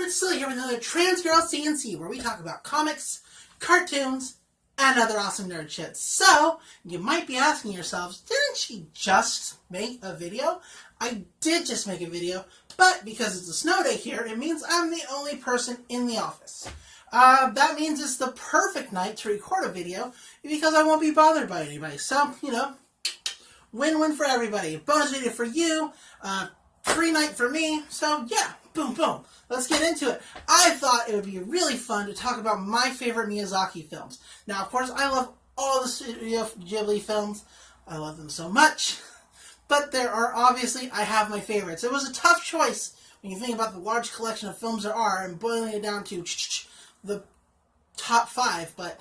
It's still here with another Transgirl CNC, where we talk about comics, cartoons, and other awesome nerd shit. So, you might be asking yourselves, didn't she just make a video? I did just make a video, but because it's a snow day here, it means I'm the only person in the office. That means it's the perfect night to record a video, because I won't be bothered by anybody. So, win-win for everybody. Bonus video for you, free night for me, so yeah, boom, boom. Let's get into it. I thought it would be really fun to talk about my favorite Miyazaki films. Now, of course, I love all the Studio Ghibli films. I love them so much. But there are, obviously, I have my favorites. It was a tough choice when you think about the large collection of films there are and boiling it down to the top 5, but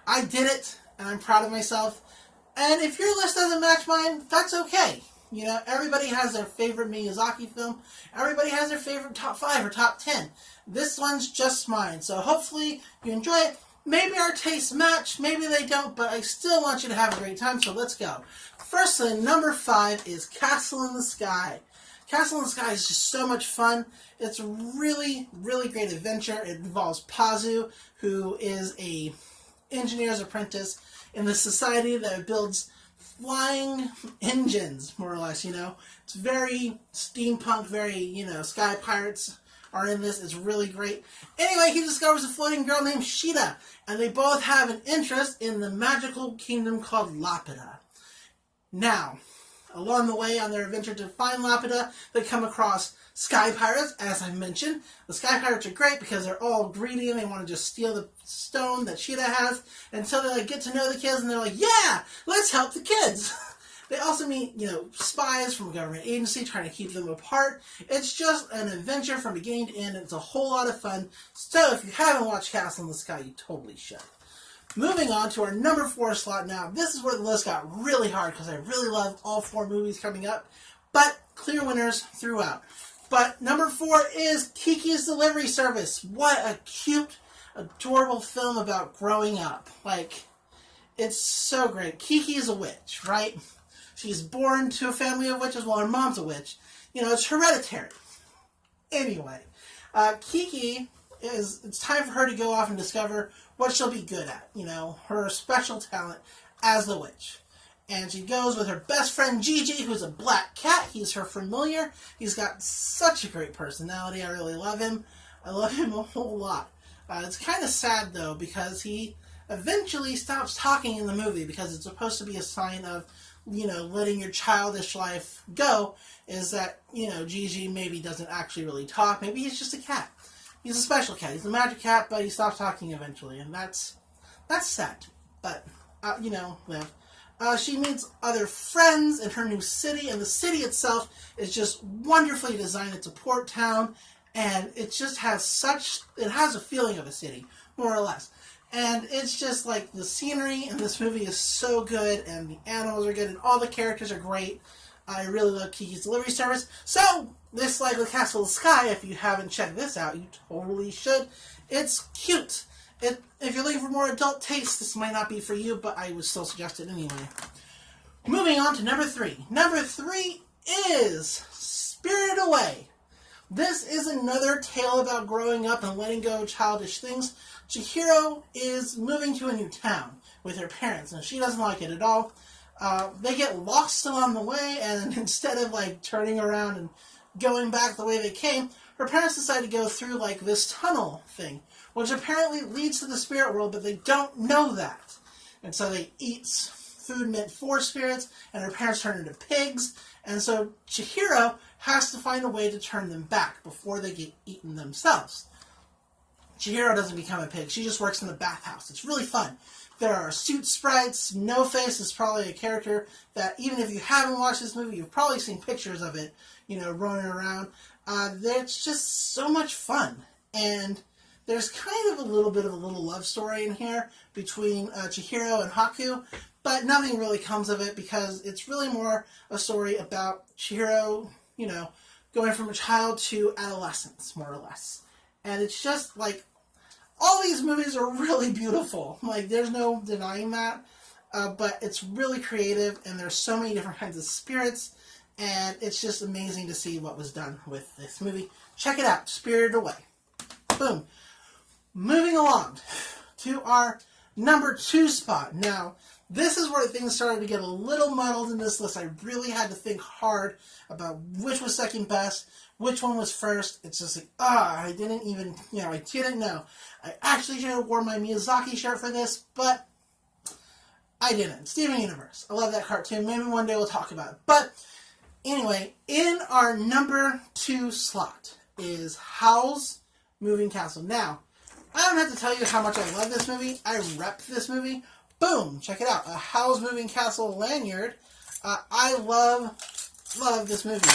I did it, and I'm proud of myself. And if your list doesn't match mine, that's okay. Everybody has their favorite Miyazaki film. Everybody has their favorite top 5 or top 10. This one's just mine. So hopefully you enjoy it. Maybe our tastes match, maybe they don't, but I still want you to have a great time, so let's go. Firstly, number 5 is Castle in the Sky. Castle in the Sky is just so much fun. It's a really, really great adventure. It involves Pazu, who is a engineer's apprentice in the society that builds flying engines, more or less, It's very steampunk, very, sky pirates are in this. It's really great. Anyway, he discovers a floating girl named Sheeta, and they both have an interest in the magical kingdom called Lapida. Now, along the way on their adventure to find Lapida, they come across sky pirates, as I mentioned. The sky pirates are great because they're all greedy and they want to just steal the stone that Sheeta has until they get to know the kids and they're like, yeah, let's help the kids. They also meet, spies from a government agency trying to keep them apart. It's just an adventure from beginning to end. It's a whole lot of fun. So if you haven't watched Castle in the Sky, you totally should. Moving on to our number 4 slot now. This is where the list got really hard because I really love all 4 movies coming up. But clear winners throughout. But number 4 is Kikis Delivery Service. What a cute, adorable film about growing up. It's so great. Kiki is a witch, right? She's born to a family of witches while her mom's a witch. It's hereditary. Anyway, Kiki it's time for her to go off and discover what she'll be good at. Her special talent as the witch. And she goes with her best friend Gigi, who's a black cat. He's her familiar. He's got such a great personality. I really love him. I love him a whole lot. It's kind of sad, though, because he eventually stops talking in the movie because it's supposed to be a sign of, letting your childish life go, is that, Gigi maybe doesn't actually really talk. Maybe he's just a cat. He's a special cat. He's a magic cat, but he stops talking eventually, and that's sad. But, live. She meets other friends in her new city, and the city itself is just wonderfully designed. It's a port town, and it just has it has a feeling of a city, more or less. And it's just the scenery in this movie is so good, and the animals are good, and all the characters are great. I really love Kiki's Delivery Service. So, this with Castle in the Sky, if you haven't checked this out, you totally should. It's cute. If you're looking for more adult taste, this might not be for you, but I would still suggest it anyway. Moving on to number 3. Number 3 is Spirited Away. This is another tale about growing up and letting go of childish things. Chihiro is moving to a new town with her parents, and she doesn't like it at all. They get lost along the way, and instead of turning around and going back the way they came, her parents decide to go through this tunnel thing, which apparently leads to the spirit world, but they don't know that. And so they eat food meant for spirits, and her parents turn into pigs, and so Chihiro has to find a way to turn them back before they get eaten themselves. Chihiro doesn't become a pig. She just works in the bathhouse. It's really fun. There are suit sprites. No Face is probably a character that, even if you haven't watched this movie, you've probably seen pictures of it, running around. It's just so much fun. And there's kind of a little bit of a little love story in here between Chihiro and Haku, but nothing really comes of it because it's really more a story about Chihiro, going from a child to adolescence, more or less. And it's just all these movies are really beautiful. There's no denying that. But it's really creative, and there's so many different kinds of spirits, and it's just amazing to see what was done with this movie. Check it out, Spirited Away. Boom. Moving along to our number 2 spot. Now, this is where things started to get a little muddled in this list. I really had to think hard about which was second best, which one was first. It's just like, I didn't even, I didn't know. I actually should have worn my Miyazaki shirt for this, but I didn't. Steven Universe. I love that cartoon. Maybe one day we'll talk about it. But anyway, in our number 2 slot is Howl's Moving Castle. Now, I don't have to tell you how much I love this movie. I rep this movie. Boom! Check it out. A Howl's Moving Castle lanyard. I love this movie.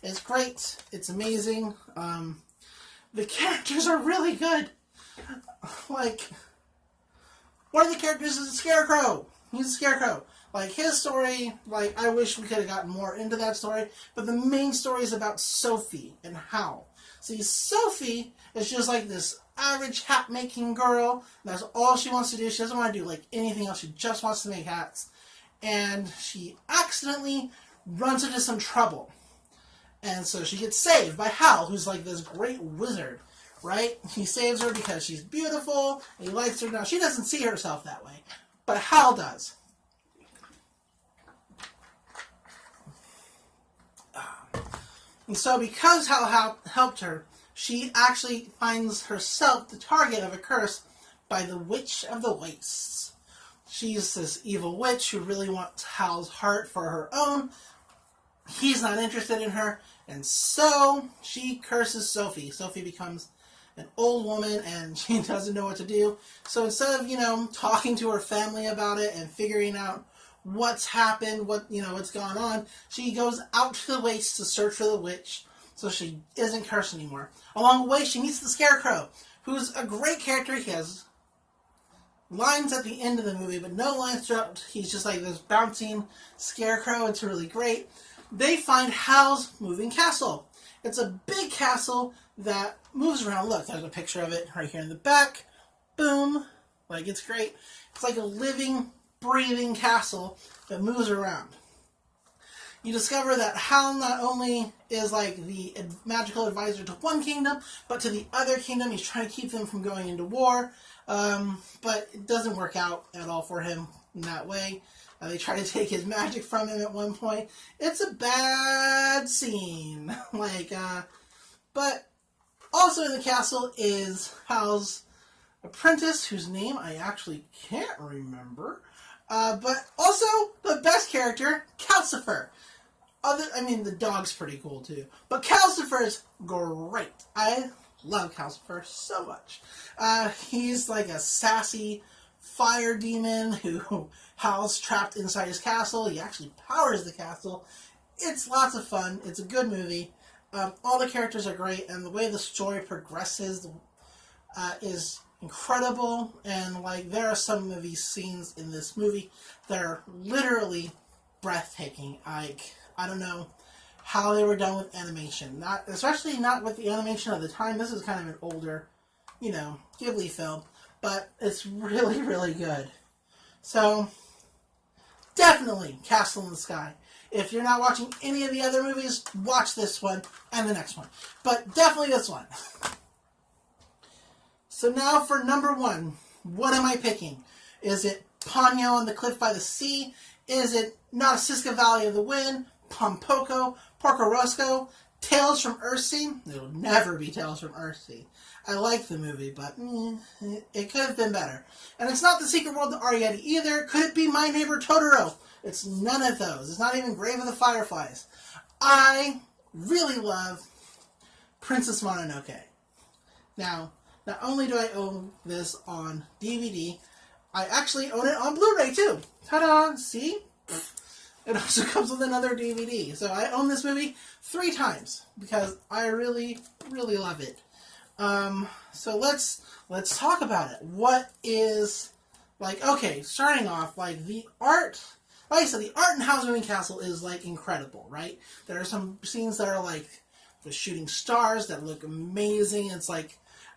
It's great. It's amazing. The characters are really good. Like, one of the characters is a scarecrow. He's a scarecrow. Like, his story, like, I wish we could have gotten more into that story, but the main story is about Sophie and Howl. See, Sophie is just like this average hat-making girl. That's all she wants to do. She doesn't want to do, like, anything else. She just wants to make hats. And she accidentally runs into some trouble. And so she gets saved by Howl, who's like this great wizard, right? He saves her because she's beautiful, and he likes her. Now, she doesn't see herself that way, but Howl does. And so because Howl helped her, she actually finds herself the target of a curse by the Witch of the Wastes. She's this evil witch who really wants Howl's heart for her own. He's not interested in her, and so she curses Sophie. Sophie becomes an old woman, and she doesn't know what to do. So instead of, talking to her family about it and figuring out what's happened, what's gone on, she goes out to the wastes to search for the witch, so she isn't cursed anymore. Along the way, she meets the Scarecrow, who's a great character. He has lines at the end of the movie, but no lines throughout. He's just like this bouncing scarecrow. It's really great. They find Howl's Moving Castle. It's a big castle that moves around. Look, there's a picture of it right here in the back. Boom. Like, it's great. It's like a living, breathing castle that moves around. You discover that Howl not only is like the magical advisor to one kingdom, but to the other kingdom. He's trying to keep them from going into war, but it doesn't work out at all for him in that way. They try to take his magic from him at one point. It's a bad scene. But also in the castle is Howl's apprentice, whose name I actually can't remember. But also the best character, Calcifer. The dog's pretty cool too. But Calcifer's great. I love Calcifer so much. He's like a sassy fire demon who Howl's trapped inside his castle. He actually powers the castle. It's lots of fun. It's a good movie. All the characters are great, and the way the story progresses is incredible. And there are some of these scenes in this movie that are literally breathtaking. I don't know how they were done with animation. Especially not with the animation of the time. This is kind of an older, Ghibli film. But it's really, really good. So, definitely Castle in the Sky. If you're not watching any of the other movies, watch this one and the next one. But definitely this one. So now for number 1. What am I picking? Is it Ponyo on the Cliff by the Sea? Is it Nauticisca Valley of the Wind? Pompoko? Porco Rosso? Tales from Earthsea? It'll never be Tales from Earthsea. I like the movie, but it could have been better. And it's not The Secret World of Arrietty either. Could it be My Neighbor Totoro? It's none of those. It's not even Grave of the Fireflies. I really love Princess Mononoke. Now, not only do I own this on DVD, I actually own it on Blu-ray too. Ta-da! See? It also comes with another DVD. So I own this movie 3 times because I really, really love it. So let's talk about it. What is, starting off, the art, like I said, the art in Howl's Moving Castle is, incredible, right? There are some scenes that are, the shooting stars that look amazing. It's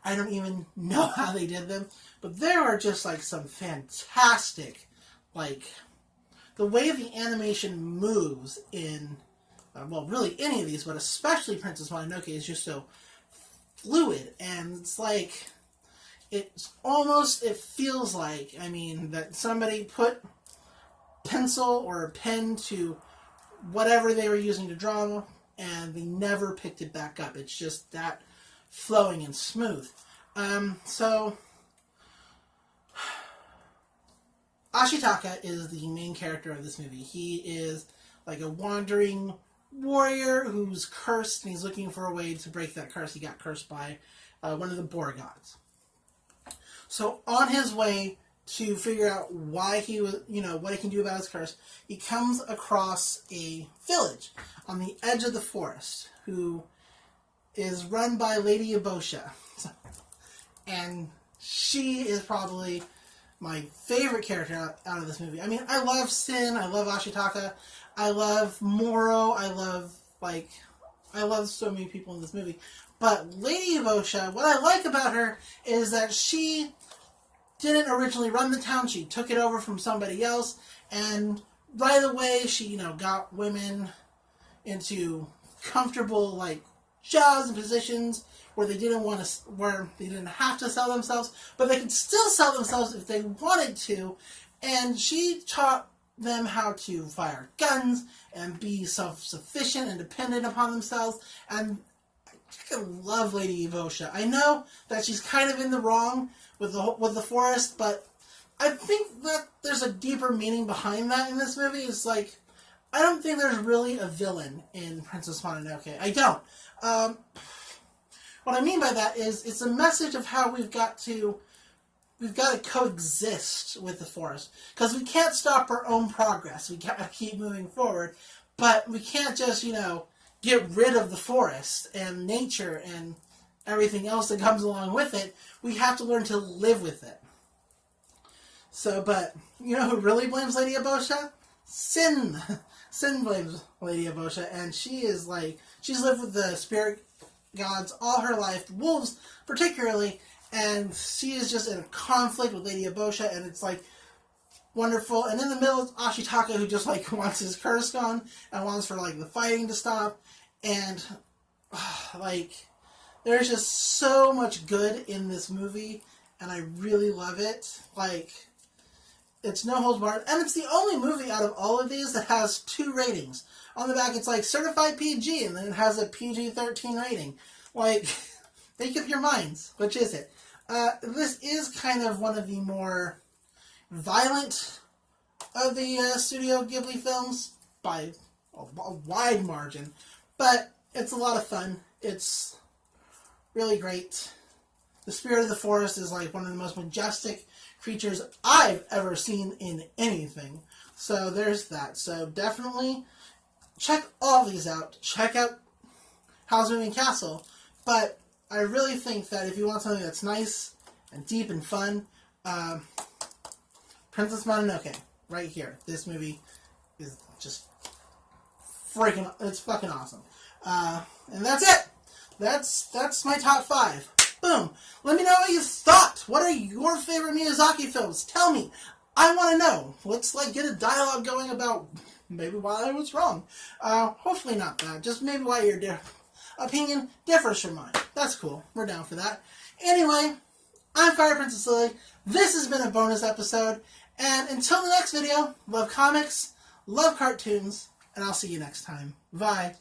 I don't even know how they did them. But there are just, some fantastic, the way the animation moves in, really any of these, but especially Princess Mononoke is just so fluid, and it's like, it feels like, I mean, that somebody put pencil or a pen to whatever they were using to draw, and they never picked it back up. It's just that flowing and smooth. So Ashitaka is the main character of this movie. He is like a wandering warrior who's cursed, and he's looking for a way to break that curse. He got cursed by one of the boar gods. So on his way to figure out why he was, what he can do about his curse, he comes across a village on the edge of the forest who is run by Lady Ebosha. And she is probably my favorite character out of this movie. I mean, I love Sin, I love Ashitaka, I love Moro, I love so many people in this movie. But Lady Ebosha, what I like about her is that she didn't originally run the town. She took it over from somebody else, and right away she, got women into comfortable, jobs and positions where they didn't have to sell themselves, but they could still sell themselves if they wanted to. And she taught them how to fire guns and be self-sufficient and dependent upon themselves. And I love Lady Ebosha. I know that she's kind of in the wrong with the forest, but I think that there's a deeper meaning behind that in this movie. It's like, I don't think there's really a villain in Princess Mononoke. I don't. What I mean by that is, it's a message of how we've got to coexist with the forest. Because we can't stop our own progress. We gotta keep moving forward. But we can't just, get rid of the forest and nature and everything else that comes along with it. We have to learn to live with it. So, but, who really blames Lady Ebosha? Sin. Sin blames Lady Ebosha, and she is she's lived with the spirit gods all her life, wolves particularly, and she is just in a conflict with Lady Ebosha, and it's wonderful. And in the middle is Ashitaka, who just wants his curse gone and wants for the fighting to stop, and there's just so much good in this movie, and I really love it. It's no holds barred, and it's the only movie out of all of these that has 2 ratings. On the back, it's certified PG, and then it has a PG-13 rating. Make up your minds. Which is it? This is kind of one of the more violent of the Studio Ghibli films by a wide margin, but it's a lot of fun. It's really great. The spirit of the forest is one of the most majestic creatures I've ever seen in anything. So there's that. So definitely check all these out. Check out Howl's Moving Castle. But I really think that if you want something that's nice and deep and fun, Princess Mononoke, right here. This movie is just it's fucking awesome. And that's it. That's my top 5. Boom. Let me know what you thought. What are your favorite Miyazaki films? Tell me. I want to know. Let's get a dialogue going about maybe why I was wrong. Hopefully not that. Just maybe why your opinion differs from mine. That's cool. We're down for that. Anyway, I'm Fire Princess Lily. This has been a bonus episode. And until the next video, love comics, love cartoons, and I'll see you next time. Bye.